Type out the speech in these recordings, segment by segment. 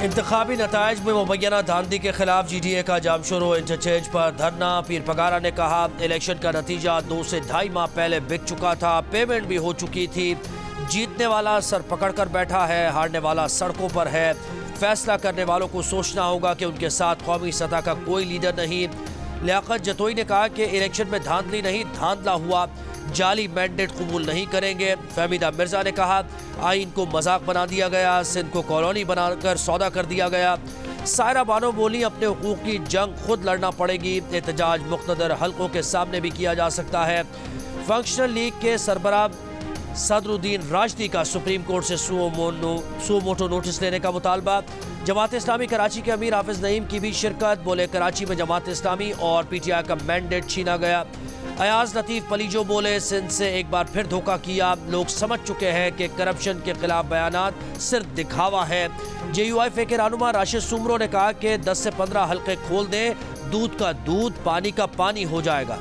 इंतखाबी नताइज में मुबैना धांधली के खिलाफ GDA का जामशोरो। इंटरचेंज पर धरना। पीर पगारा ने कहा इलेक्शन का नतीजा 2 से ढाई माह पहले बिक चुका था, पेमेंट भी हो चुकी थी। जीतने वाला सर पकड़ कर बैठा है, हारने वाला सड़कों पर है। फैसला करने वालों को सोचना होगा कि उनके साथ कौमी सतह का कोई लीडर नहीं। लियाकत जतोई ने कहा कि इलेक्शन में धांधली नहीं धांधला हुआ, जाली मैंडेट कबूल नहीं करेंगे। फहमीदा मिर्जा ने कहा आइन को मजाक बना दिया गया, सिंध को कॉलोनी बनाकर सौदा कर दिया गया। सायरा बानो बोली अपने हुकूक की जंग खुद लड़ना पड़ेगी, एहतजाज मुख्तदर हल्कों के सामने भी किया जा सकता है। फंक्शनल लीग के सरबराह सदरुद्दीन राजदी का सुप्रीम कोर्ट से सुओ मोटो नोटिस लेने का मुतालबा। जमात इस्लामी कराची के अमीर हाफिज नईम की भी शिरकत। बोले कराची में जमात इस्लामी और PTI का मैंडेट छीना गया। अयाज लतीफ़ पलीजो बोले सिंध से एक बार फिर धोखा किया, लोग समझ चुके हैं कि करप्शन के खिलाफ बयानात सिर्फ दिखावा है। JUIF के रहनुमा राशिद सुमरो ने कहा कि 10 से 15 हल्के खोल दें, दूध का दूध पानी का पानी हो जाएगा।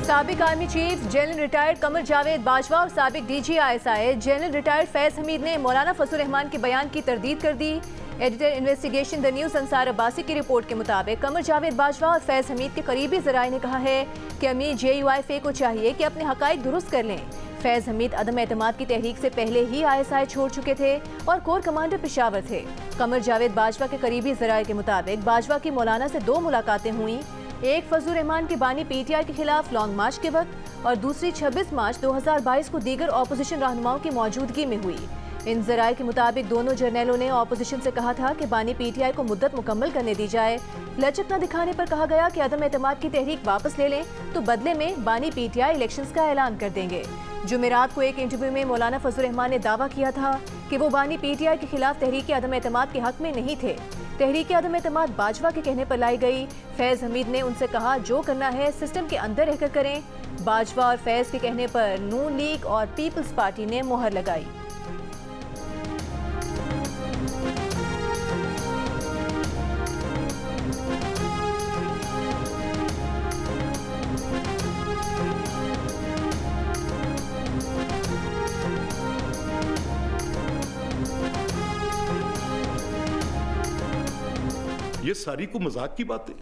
साबिक army chief general retired Qamar Javed Bajwa और साबिक DG ISI general retired Faiz Hameed ने मौलाना फजल रहमान के बयान की तरदीद कर दी। Editor investigation the news Ansar Abbasi की रिपोर्ट के मुताबिक कमर जावेद बाजवा और फैज हमीद के करीबी ज़राए ने कहा है कि अमीर JUIF को चाहिए कि अपने हकाइक दुरुस्त कर लें। फैज हमीद अदम एतमाद की तहरीक से पहले ही ISI छोड़ चुके थे और कोर कमांडर पेशावर थे। कमर जावेद बाजवा के करीबी ज़राए के मुताबिक बाजवा की मौलाना से 2 मुलाकातें हुई, एक फजल रहमान के बानी PTI के खिलाफ लॉन्ग मार्च के वक्त और दूसरी 26 मार्च 2022 को दीगर ऑपोजिशन रहनुमाओं की मौजूदगी में हुई। इन जराए के मुताबिक दोनों जर्नैलों ने ऑपोजिशन से कहा था कि बानी PTI को मुद्दत मुकम्मल करने दी जाए। लचक न दिखाने पर कहा गया कि अदम एतमाद की तहरीक वापस ले लें तो बदले में बानी PTI इलेक्शंस का ऐलान कर देंगे। जुमेरात को एक इंटरव्यू में मौलाना फजल रहमान ने दावा किया था कि वो बानी PTI के खिलाफ तहरीक अदम एतमाद के हक में नहीं थे। तहरीक अदम एतमाद बाजवा के कहने पर लाई गई। फैज हमीद ने उनसे कहा जो करना है सिस्टम के अंदर रहकर करें। बाजवा और फैज के कहने पर नून लीग और पीपल्स पार्टी ने मोहर लगाई। ये सारी को मजाक की बातें,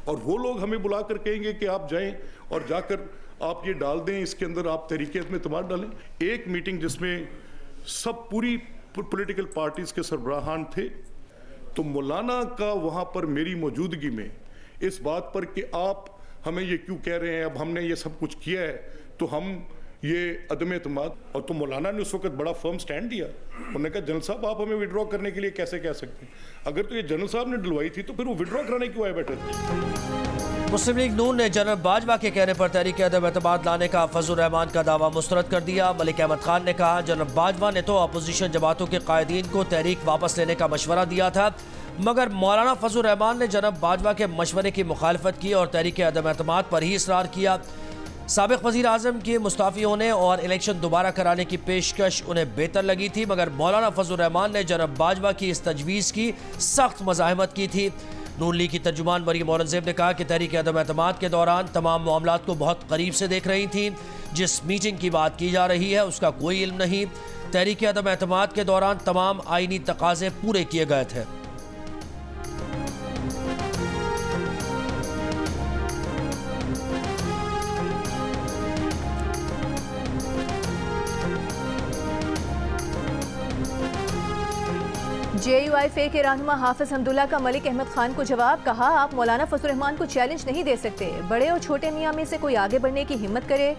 और वो लोग हमें बुलाकर कहेंगे कि आप जाएं और जाकर आप ये डाल दें, इसके अंदर आप तहरीके में इत्मीनान डालें। एक मीटिंग जिसमें सब पूरी पॉलिटिकल पार्टीज के सरबराहान थे, तो मौलाना का वहाँ पर मेरी मौजूदगी में इस बात पर कि आप हमें ये क्यों कह रहे हैं, अब हमने ये सब कुछ किया है तो हम ये अदम एतमाद, और तो मौलाना ने उस वक्त बड़ा फर्म स्टैंड दिया। उन्होंने कहा जनरल साहब आप हमें विड्रॉ करने के लिए कैसे कह सकते हैं, अगर तो ये जनरल साहब ने डलवाई थी तो फिर वो विड्रॉ कराने क्यों आए बैठे थे। मुस्लिम लीग नून ने जनरल बाजवा के कहने पर तहरीक अदम एतमाद लाने का फजल रहमान का दावा मुस्तरद कर दिया। मलिक अहमद खान ने कहा जनरल बाजवा ने तो अपोजिशन जमातों के कायदीन को तहरीक वापस लेने का मशवरा दिया था, मगर मौलाना फजल रहमान ने जनरल बाजवा के मशवरे की मुखालफत की और तहरीक अदम एतमाद पर ही इसरार किया। साबिक वज़ीर आज़म के मुस्ताफ़ी होने और इलेक्शन दोबारा कराने की पेशकश उन्हें बेहतर लगी थी, मगर मौलाना फजल रहमान ने जनरल बाजवा की इस तजवीज़ की सख्त मज़ाहमत की थी। नून लीग की तर्जुमान मरियम औरंगज़ेब ने कहा कि तहरीक अदम एतमाद के दौरान तमाम मामलात को बहुत करीब से देख रही थी। जिस मीटिंग की बात की जा रही है उसका कोई इल्म नहीं। तहरीक अदम एतमाद के दौरान तमाम आइनी तकाज़े पूरे किए गए थे। JUIF के रहनुमा हाफिज हमदुल्ला का मलिक अहमद खान को जवाब। कहा आप मौलाना फजल रहमान को चैलेंज नहीं दे सकते, बड़े और छोटे मियाँ में से कोई आगे बढ़ने की हिम्मत करे।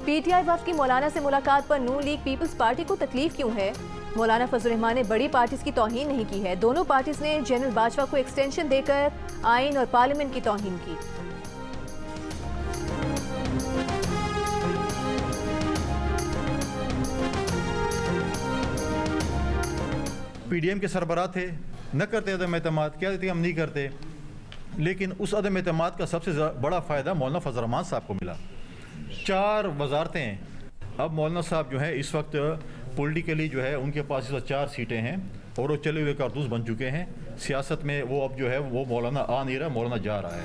PTI वफ़द की मौलाना से मुलाकात पर नून लीग पीपल्स पार्टी को तकलीफ क्यों है। मौलाना फजल रहमान ने बड़ी पार्टीज की तौहीन नहीं की है, दोनों पार्टीज ने जनरल बाजवा को एक्सटेंशन देकर आइन और पार्लियामेंट की तौहीन की। PDM के सरबराह थे, न करते अदम एतमाद, क्या देते हम नहीं करते, लेकिन उस अदम एतमाद का सबसे बड़ा फ़ायदा मौलाना फजल रहमान साहब को मिला। 4 वजारतें अब मौलाना साहब जो है इस वक्त पॉलिटिकली जो है उनके पास इस वक्त 4 सीटें हैं और वो चले हुए कारतूस बन चुके हैं। सियासत में वो अब जो है वो मौलाना आ नहीं रहा, मौलाना जा रहा है।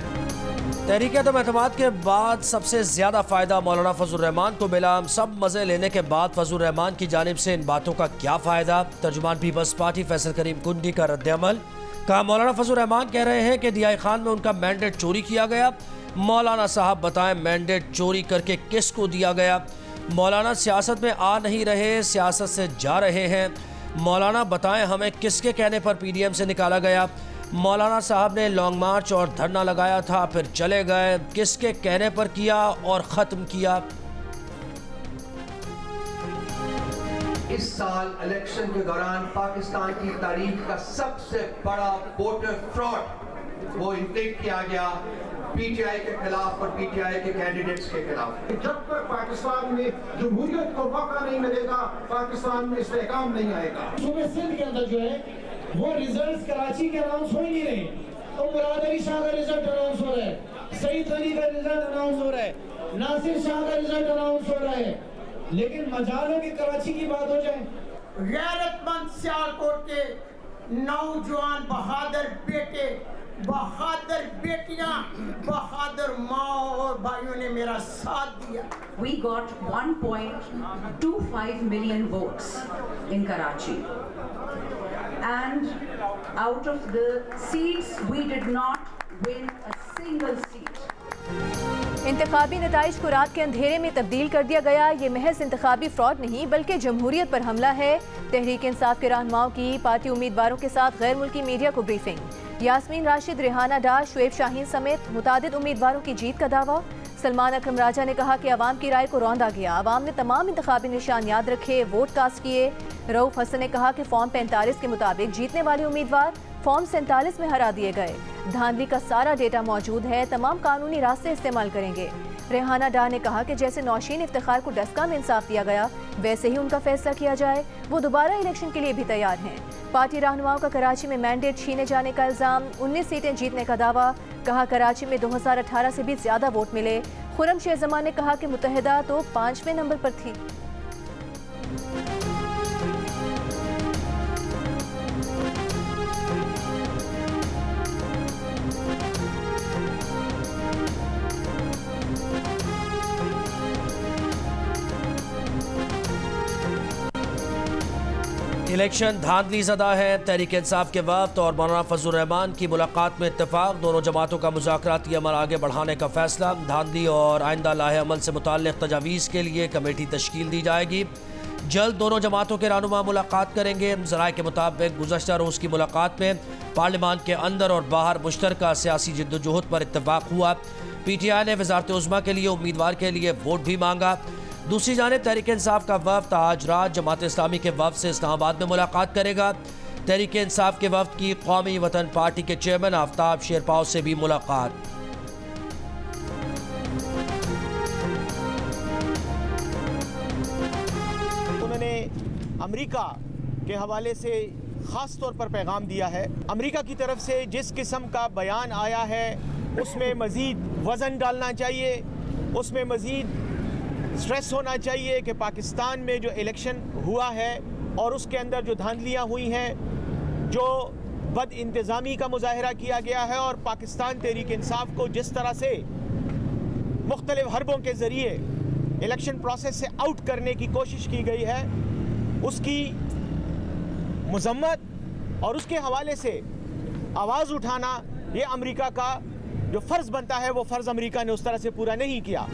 तहरीक-ए-एतमाद के बाद सबसे ज़्यादा फ़ायदा मौलाना फजल रहमान को मिला। सब मज़े लेने के बाद फजल रहमान की जानिब से इन बातों का क्या फ़ायदा? तर्जुमान पीपल्स पार्टी फैसल करीम कुंडी का रद्द-ए-अमल। कहा मौलाना फजल रहमान कह रहे हैं कि DI खान में उनका मैंडेट चोरी किया गया। मौलाना साहब बताएं मैंडेट चोरी करके किसको दिया गया? मौलाना सियासत में आ नहीं रहे, सियासत से जा रहे हैं। मौलाना बताएं हमें किसके कहने पर PDM से निकाला गया? मौलाना साहब ने लॉन्ग मार्च और धरना लगाया था, फिर चले गए, किसके कहने पर किया और ख़त्म किया? इस साल इलेक्शन के दौरान पाकिस्तान की तारीख का सबसे बड़ा वोटर फ्रॉड वो इंटेक किया गया PTI के खिलाफ और PTI के कैंडिडेट्स के खिलाफ। जब तक पाकिस्तान में जमहूरियत को मौका नहीं मिलेगा, पाकिस्तान में इस्तेहकाम नहीं आएगा। सूबे सिंध के अंदर जो है वो रिजल्ट्स कराची के अनाउंस हो ही नहीं रहे। तो मुराद अली शाह का रिजल्ट अनाउंस हो रहा है, सईद अली का रिजल्ट अनाउंस हो रहा है, नासिर शाह का रिजल्ट अनाउंस हो रहा है, लेकिन मजाल है कि कराची की बात हो जाए। गैरतमंद सियालकोट के नौजवान बहादुर बेटे, बहादुर बेटियां, बहादुर माँ और भाइयों ने मेरा साथ दिया। We got 1.25 million votes in Karachi, and out of the seats we did not win a single seat. इंतखाबी नताइज को रात के अंधेरे में तब्दील कर दिया गया। ये महज इंतखाबी फ्रॉड नहीं बल्कि जमहूरियत पर हमला है। तहरीक इंसाफ के रहनुमाओं की पार्टी उम्मीदवारों के साथ गैर मुल्की मीडिया को ब्रीफिंग। यास्मीन राशिद, रेहाना डार, शुएब शाहीन समेत मुतादिद उम्मीदवारों की जीत का दावा। सलमान अकरम राजा ने कहा कि अवाम की राय को रौंदा गया, अवाम ने तमाम इंतखाबी निशान याद रखे, वोट कास्ट किए। रऊफ हसन ने कहा कि फॉर्म 45 के मुताबिक जीतने वाले उम्मीदवार फॉर्म 47 में हरा दिए गए। धांधली का सारा डेटा मौजूद है, तमाम कानूनी रास्ते इस्तेमाल करेंगे। रेहाना डार ने कहा कि जैसे नौशीन इफ्तिखार को डस्का में इंसाफ दिया गया वैसे ही उनका फैसला किया जाए। वो दोबारा इलेक्शन के लिए भी तैयार हैं। पार्टी रहनुमाओं का कराची में मैंडेट छीने जाने का इल्जाम, 19 सीटें जीतने का दावा। कहा कराची में 2018 से भी ज्यादा वोट मिले। खुर्रम शेख जमान ने कहा कि मुत्तहिदा तो 5वें नंबर पर थी। इलेक्शन धांधली ज़दा है। तहरीक इंसाफ के वक्त और मौलाना फजल रहमान की मुलाकात में इत्तेफाक, दोनों जमातों का मुज़ाकराती अमल आगे बढ़ाने का फैसला। धांधली और आइंदा लाहे अमल से मुताल्लिक़ तजावीज़ के लिए कमेटी तश्कील दी जाएगी। जल्द दोनों जमातों के रहनुमा मुलाकात करेंगे। ज़राए के मुताबिक गुज़श्ता रोज़ की मुलाकात में पार्लियामान के अंदर और बाहर मुश्तरका सियासी जिद्दोजहद पर इत्तेफाक हुआ। PTI ने वज़ारत उज़्मा के लिए उम्मीदवार के लिए वोट भी मांगा। दूसरी जानिब तहरीक इंसाफ का वफ्द आज रात जमात इस्लामी के वफ्द से इस्लामाबाद में मुलाकात करेगा। तहरीक इंसाफ के वफ्द की कौमी वतन पार्टी के चेयरमैन आफ्ताब शेरपाव से भी मुलाकात। उन्होंने अमेरिका के हवाले से ख़ास तौर पर पैगाम दिया है। अमेरिका की तरफ से जिस किस्म का बयान आया है उसमें मज़ीद वज़न डालना चाहिए, उसमें मज़ीद स्ट्रेस होना चाहिए कि पाकिस्तान में जो इलेक्शन हुआ है और उसके अंदर जो धांधलियाँ हुई हैं, जो बद इंतज़ामी का मुजाहरा किया गया है और पाकिस्तान तहरीक इंसाफ को जिस तरह से मुख्तलिफ हरबों के ज़रिए इलेक्शन प्रोसेस से आउट करने की कोशिश की गई है, उसकी मज़म्मत और उसके हवाले से आवाज़ उठाना ये अमेरिका का जो फ़र्ज़ बनता है वो फ़र्ज़ अमेरिका ने उस तरह से पूरा नहीं किया।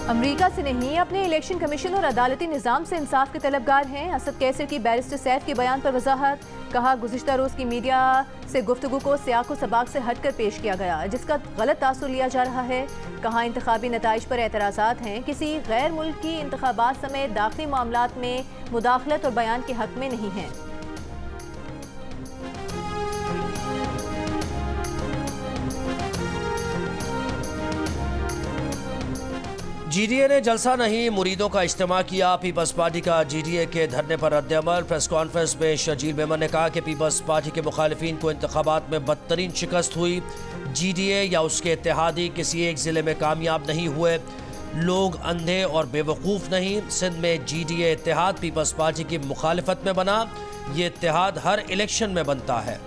अमेरिका से नहीं, अपने इलेक्शन कमीशन और अदालती निज़ाम से इंसाफ के तलबगार हैं। असद कैसर की बैरिस्टर सैफ के बयान पर वजाहत। कहा गुज़िश्ता रोज़ की मीडिया से गुफ्तगू को सियाक़ो सबाक से हट कर पेश किया गया, जिसका गलत तासुर लिया जा रहा है। कहा इंतखाबी नताइज पर एतराज़ात हैं, किसी गैर मुल्की इंतखाबात समेत दाखिली मामलात में मुदाखलत और बयान के हक में नहीं हैं। GDA ने जलसा नहीं मुरीदों का इज्तिमा किया। पीपल्स पार्टी का GDA के धरने पर रद्द-ए-अमल। प्रेस कॉन्फ्रेंस में शजील मेमन ने कहा कि पीपल्स पार्टी के मुखालिफिन को इंतखाबात में बदतरीन शिकस्त हुई। GDA या उसके इत्तेहादी किसी एक ज़िले में कामयाब नहीं हुए। लोग अंधे और बेवकूफ़ नहीं। सिंध में GDA इत्तेहाद पीपल्स पार्टी की मुखालिफत में बना। ये इत्तेहाद हर इलेक्शन में बनता है।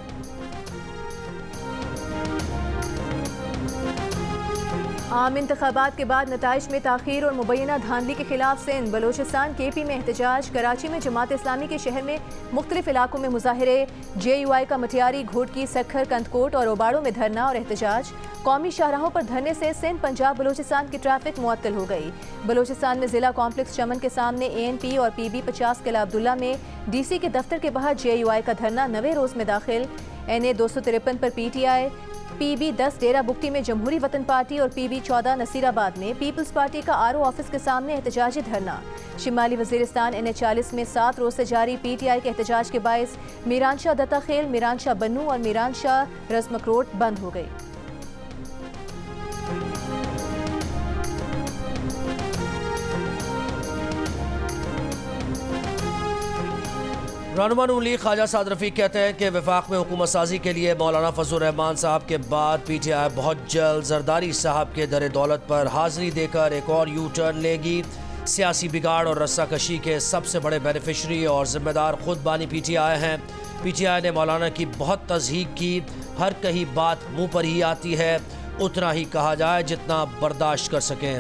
आम इंतखाबात के बाद नताइज में ताख़ीर और मुबैना धांधली के खिलाफ सिंध बलोचिस्तान KP में एहतजाज। कराची में जमात इस्लामी के शहर में मुख्तलिफ इलाकों में मुजाहरे। JUI का मटियारी, घोटकी, सखर, कंदकोट और ओबाड़ों में धरना और एहतजाज। कौमी शाहराहों पर धरने से सिंध पंजाब बलोचिस्तान की ट्रैफिक मुअत्तल हो गई। बलोचिस्तान में जिला कॉम्प्लेक्स चमन के सामने ANP और PB 50 किला अब्दुल्ला में DC के दफ्तर के बाहर JUI का धरना 9वें रोज़ में दाखिल। NA 253 पर PTI, PB 10 डेरा बुगटी में जमहूरी वतन पार्टी और PB 14 नसीराबाद में पीपल्स पार्टी का RO ऑफिस के सामने एहतजाजी धरना। शिमाली वजीरिस्तान NA 40 में 7 रोज से जारी PTI के एहतजाज के बायस मीरानशाह दत्ताखेल, मीरानशाह बन्नू और मीरानशाह रजमकरोट बंद हो गई। रहनुमा नून लीग ख्वाजा साद रफीक कहते हैं कि वफाक में हुकूमत साजी के लिए मौलाना फजल रहमान साहब के बाद PTI बहुत जल्द जरदारी साहब के दर दौलत पर हाजिरी देकर एक और यू टर्न लेगी। सियासी बिगाड़ और रस्साकशी के सबसे बड़े बेनिफिशरी और जिम्मेदार खुद बानी PTI हैं। PTI ने मौलाना की बहुत तज़हीक की। हर कही बात मुँह पर ही आती है, उतना ही कहा जाए जितना बर्दाश्त कर सकें।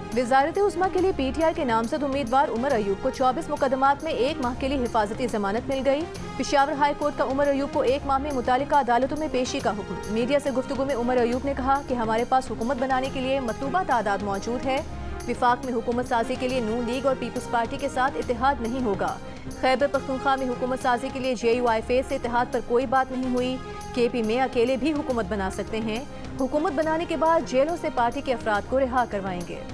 वज़ारत उज़्मा के लिए PTI के नामजद उम्मीदवार उमर अयूब को 24 मुकदमात में 1 माह के लिए हिफाजती जमानत मिल गई। पेशावर हाई कोर्ट का उमर अयूब को 1 माह में मुतालिका अदालतों में पेशी का हुक्म। मीडिया से गुफ्तगू में उमर अयूब ने कहा कि हमारे पास हुकूमत बनाने के लिए मतलूबा तादाद मौजूद है। विफाक में हुकूमत साजी के लिए नून लीग और पीपल्स पार्टी के साथ इत्तेहाद नहीं होगा। खैबर पख्तूनख्वा में हुकूमत साजी के लिए JUI फेज से इत्तेहाद पर कोई बात नहीं हुई। KP में अकेले भी हुकूमत बना सकते हैं। हुकूमत बनाने के बाद जेलों से पार्टी के अफराद को रिहा करवाएंगे।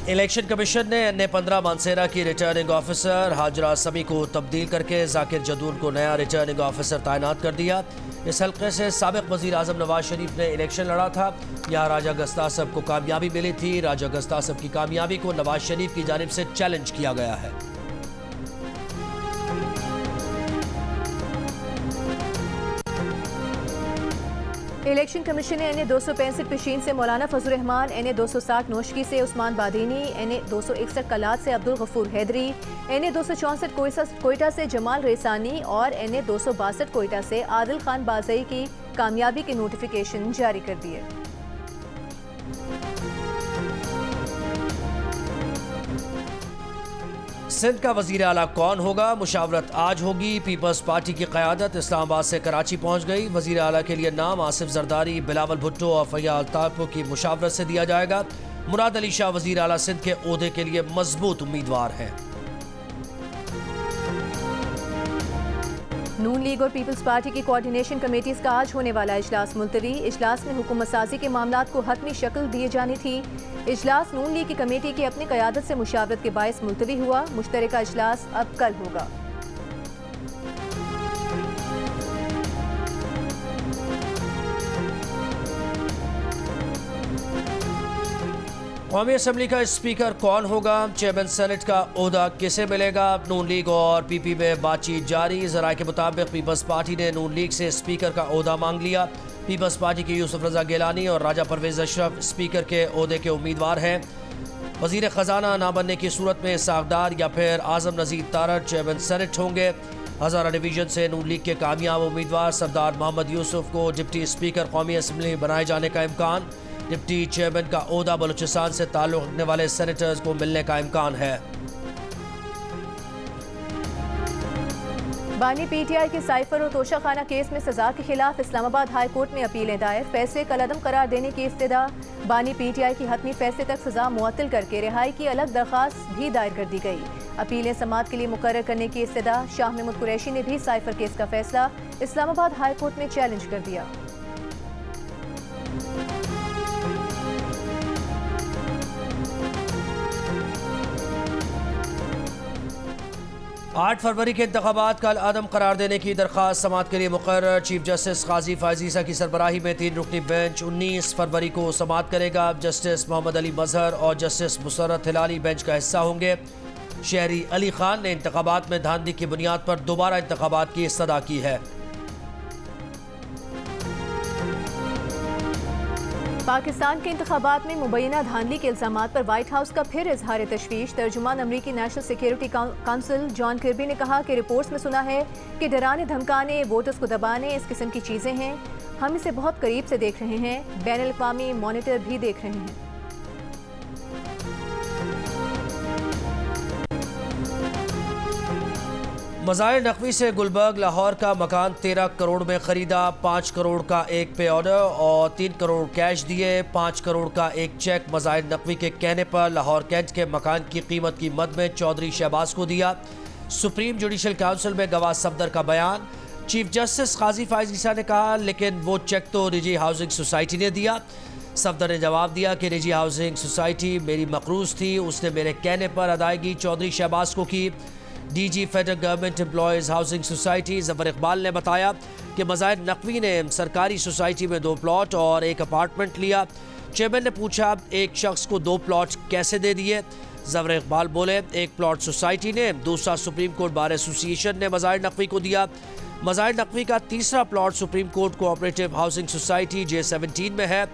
इलेक्शन कमीशन ने NA 15 मानसेरा की रिटर्निंग ऑफिसर हाजरा समी को तब्दील करके जाकिर जदून को नया रिटर्निंग ऑफिसर तैनात कर दिया। इस हल्के से साबिक वजीर आजम नवाज शरीफ ने इलेक्शन लड़ा था। यहाँ राजा गस्तासब को कामयाबी मिली थी। राजा गस्तासब की कामयाबी को नवाज शरीफ की जानिब से चैलेंज किया गया है। इलेक्शन कमीशन ने NA 265 पेशीन से मौलाना फजल रहमान, NA 260 नोशकी से उस्मान बादीनी, NA 261 कलात से अब्दुल गफूर हैदरी, NA 264 कोयटा से जमाल रेसानी और NA 262 कोयटा से आदिल खान बाजई की कामयाबी के नोटिफिकेशन जारी कर दिए। सिंध का वजीर आला कौन होगा? मुशावरत आज होगी। पीपल्स पार्टी की क़यादत इस्लामाबाद से कराची पहुंच गई। वजीर आला के लिए नाम आसिफ जरदारी, बिलावल भुट्टो और फैयाल तारपो की मुशावरत से दिया जाएगा। मुराद अली शाह वजीर आला सिंध के ओहदे के लिए मजबूत उम्मीदवार हैं। नून लीग और पीपल्स पार्टी की कोऑर्डिनेशन कमेटीज का आज होने वाला इजलास मुलतवी। इजलास में हुकूमत साजी के मामलात को हतमी शक्ल दिए जानी थी। इजलास नून लीग की कमेटी की अपनी क़यादत से मुशावरत के बायस मुलतवी हुआ। मुश्तरका इजलास अब कल होगा। कौमी असम्बली का स्पीकर कौन होगा? चेयरमैन सेनेट का ओहदा किसे मिलेगा? नून लीग और PP में बातचीत जारी। जराये के मुताबिक पीपल्स पार्टी ने नून लीग से स्पीकर का ओहदा मांग लिया। पीपल्स पार्टी के यूसुफ रजा गिलानी और राजा परवेज अशरफ स्पीकर के ओहदे के उम्मीदवार हैं। वजीर खजाना ना बनने की सूरत में सागदार या फिर आजम नजीर तारड़ चेयरमैन सेनेट होंगे। हज़ारा डिवीजन से नून लीग के कामयाब उम्मीदवार सरदार मोहम्मद यूसुफ को डिप्टी स्पीकर कौमी असम्बली बनाए जाने का इम्कान। डिप्टी चेयरमैन का ओहदा बलूचिस्तान से ताल्लुक़ रखने वाले सेनेटर्स को मिलने का इम्कान है। बानी PTI के साइफर और तोशाखाना केस में सजा के खिलाफ इस्लामाबाद हाई कोर्ट में अपीलें दायर। फैसले कलअदम करार देने की इस्तदा। बानी PTI की हतमी फैसले तक सजा मुअत्तल करके रिहाई की अलग दरख्वास्त भी दायर कर दी गई। अपीलें समात के लिए मुकर्रर करने की इस्तदा। शाह महमूद कुरैशी ने भी साइफर केस का फैसला इस्लामाबाद हाई कोर्ट में चैलेंज कर दिया। 8 फरवरी के इंतखाबात कल आदम करार देने की दरख्वास्त समात के लिए मुकर्रर। चीफ जस्टिस काजी फायजीसा की सरबराही में 3 रुकनी बेंच 19 फरवरी को समात करेगा। जस्टिस मोहम्मद अली मजहर और जस्टिस मुसर्रत हिलाली बेंच का हिस्सा होंगे। शहरी अली खान ने इंतखाबात में धांधली की बुनियाद पर दोबारा इंतखाबात की इस्तदा की है। पाकिस्तान के इंतखाबात में मुबैना धांधली के इल्जामात पर व्हाइट हाउस का फिर इजहार तशवीश। तर्जुमान अमरीकी नेशनल सिक्योरिटी काउंसिल जॉन किर्बी ने कहा कि रिपोर्ट्स में सुना है कि डराने धमकाने, वोटर्स को दबाने, इस किस्म की चीज़ें हैं। हम इसे बहुत करीब से देख रहे हैं, बैनुल-अक़वामी मॉनिटर भी देख रहे हैं। मज़ाहिर नकवी से गुलबर्ग लाहौर का मकान 13 करोड़ में ख़रीदा। 5 करोड़ का एक पे ऑर्डर और 3 करोड़ कैश दिए। 5 करोड़ का एक चेक मज़ाहिर नकवी के कहने पर लाहौर कैंट के मकान की कीमत की मद में चौधरी शहबाज को दिया। सुप्रीम जुडिशल काउंसिल में गवाह सफदर का बयान। चीफ जस्टिस काजी फायज़ ईसा ने कहा लेकिन वो चेक तो निजी हाउसिंग सोसाइटी ने दिया। सफदर ने जवाब दिया कि निजी हाउसिंग सोसाइटी मेरी मकरूज थी, उसने मेरे कहने पर अदायगी चौधरी शहबाज को की। DG federal government employees housing society Zafar Iqbal ने बताया कि मज़ाहिर नकवी ने सरकारी सोसाइटी में 2 प्लॉट और एक अपार्टमेंट लिया। चेयरमैन ने पूछा एक शख्स को 2 प्लॉट कैसे दे दिए। ज़फ़र इकबाल बोले एक प्लॉट सोसाइटी ने, दूसरा सुप्रीम कोर्ट बार एसोसिएशन ने मज़ाहिर नकवी को दिया। मज़ाहिर नकवी का तीसरा plot supreme court cooperative housing society J17 में है।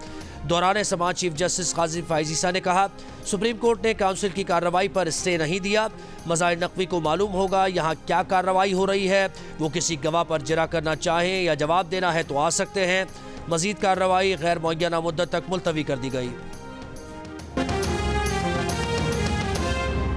दौरान समाज चीफ जस्टिस काजी फायज़ ईसा ने कहा सुप्रीम कोर्ट ने काउंसिल की कार्रवाई पर स्टे नहीं दिया। मज़ाहिर नकवी को मालूम होगा यहाँ क्या कार्रवाई हो रही है। वो किसी गवाह पर जरा करना चाहें या जवाब देना है तो आ सकते हैं। मज़ीद कार्रवाई गैर मुअय्यना मुद्दत तक मुलतवी कर दी गई।